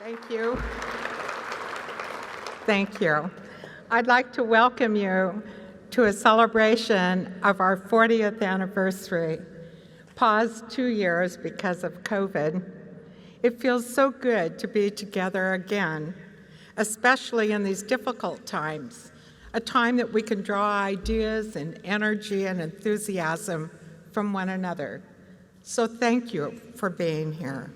Thank you. Thank you. I'd like to welcome you to a celebration of our 40th anniversary, paused 2 years because of COVID. It feels so good to be together again, especially in these difficult times, a time that we can draw ideas and energy and enthusiasm from one another. So thank you for being here.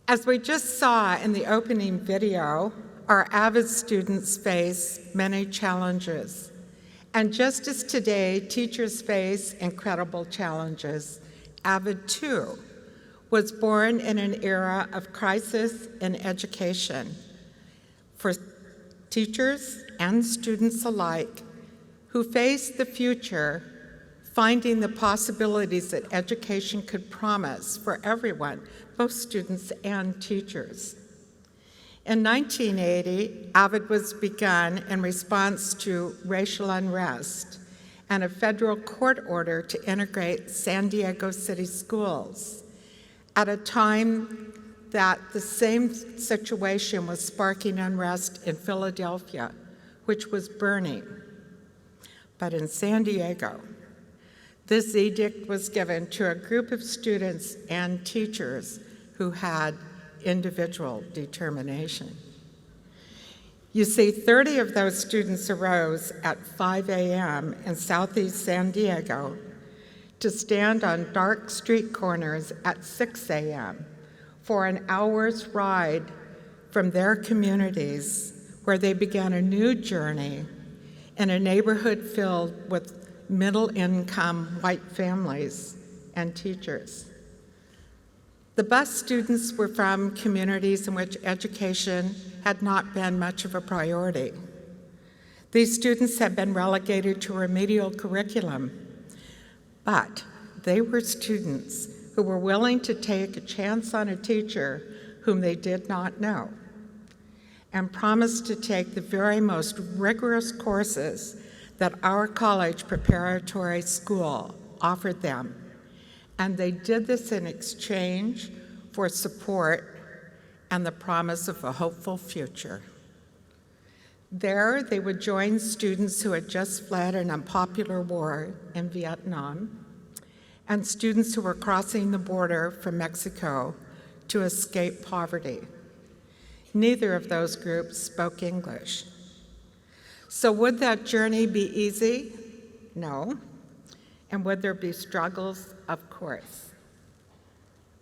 As we just saw in the opening video, our AVID students face many challenges. And just as today, teachers face incredible challenges, AVID too was born in an era of crisis in education for teachers and students alike who face the future, finding the possibilities that education could promise for everyone, both students and teachers. In 1980, AVID was begun in response to racial unrest and a federal court order to integrate San Diego City schools at a time that the same situation was sparking unrest in Philadelphia, which was burning. But in San Diego, this edict was given to a group of students and teachers who had individual determination. You see, 30 of those students arose at 5 a.m. in Southeast San Diego to stand on dark street corners at 6 a.m. for an hour's ride from their communities, where they began a new journey in a neighborhood filled with middle-income white families and teachers. The bus students were from communities in which education had not been much of a priority. These students had been relegated to remedial curriculum, but they were students who were willing to take a chance on a teacher whom they did not know and promised to take the very most rigorous courses that our college preparatory school offered them. And they did this in exchange for support and the promise of a hopeful future. There, they would join students who had just fled an unpopular war in Vietnam and students who were crossing the border from Mexico to escape poverty. Neither of those groups spoke English. So would that journey be easy? No. And would there be struggles? Of course.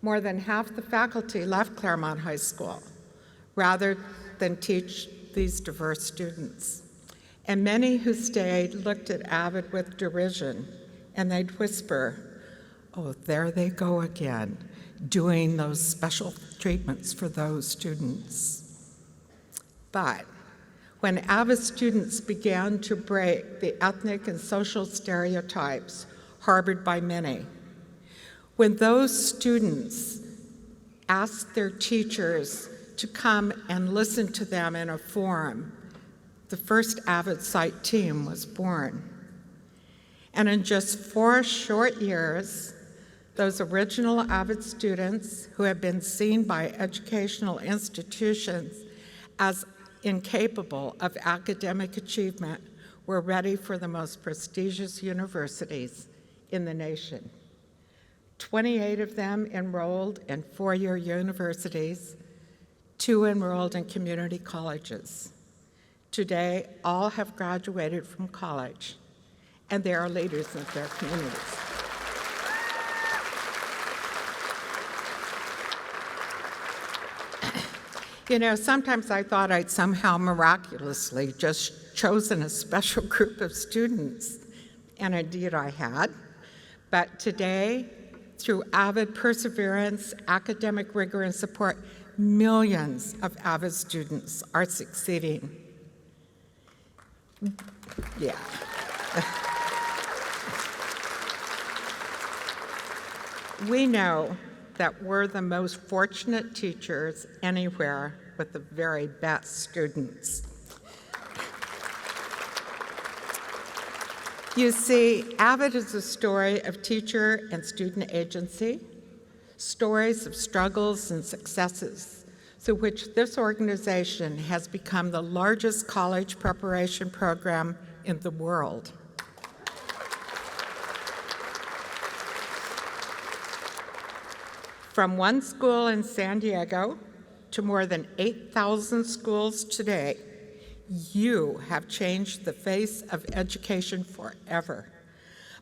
More than half the faculty left Claremont High School rather than teach these diverse students. And many who stayed looked at AVID with derision, and they'd whisper, "Oh, there they go again, doing those special treatments for those students." But when AVID students began to break the ethnic and social stereotypes harbored by many, when those students asked their teachers to come and listen to them in a forum, the first AVID Site team was born. And in just 4 short years, those original AVID students who had been seen by educational institutions as incapable of academic achievement were ready for the most prestigious universities in the nation. 28 of them enrolled in 4-year universities, 2 enrolled in community colleges. Today, all have graduated from college, and they are leaders in their communities. You know, sometimes I thought I'd somehow miraculously just chosen a special group of students, and indeed I had. But today, through AVID perseverance, academic rigor, and support, millions of AVID students are succeeding. Yeah. We know that we're the most fortunate teachers anywhere with the very best students. You see, AVID is a story of teacher and student agency, stories of struggles and successes, through which this organization has become the largest college preparation program in the world. From one school in San Diego to more than 8,000 schools today, you have changed the face of education forever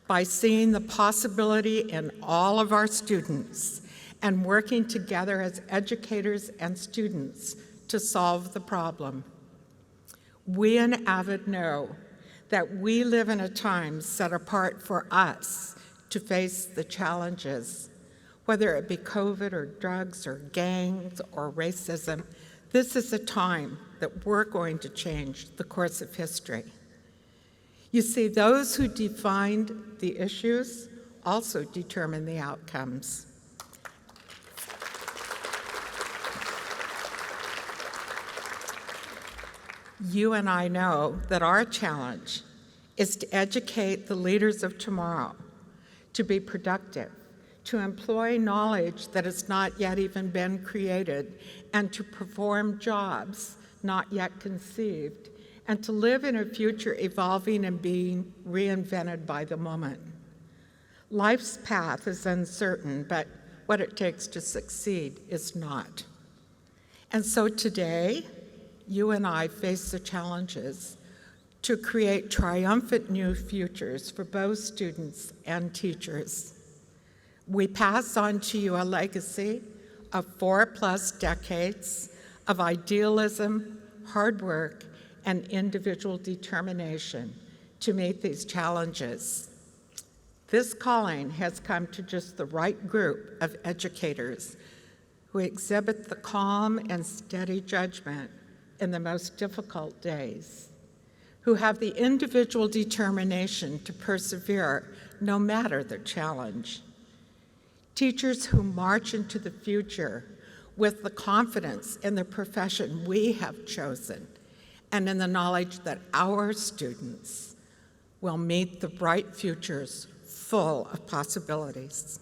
by seeing the possibility in all of our students and working together as educators and students to solve the problem. We in AVID know that we live in a time set apart for us to face the challenges, whether it be COVID or drugs or gangs or racism. This is a time that we're going to change the course of history. You see, those who defined the issues also determine the outcomes. You and I know that our challenge is to educate the leaders of tomorrow to be productive, to employ knowledge that has not yet even been created, and to perform jobs not yet conceived, and to live in a future evolving and being reinvented by the moment. Life's path is uncertain, but what it takes to succeed is not. And so today, you and I face the challenges to create triumphant new futures for both students and teachers. We pass on to you a legacy of 4+ decades of idealism, hard work, and individual determination to meet these challenges. This calling has come to just the right group of educators who exhibit the calm and steady judgment in the most difficult days, who have the individual determination to persevere no matter the challenge. Teachers who march into the future with the confidence in the profession we have chosen and in the knowledge that our students will meet the bright futures full of possibilities.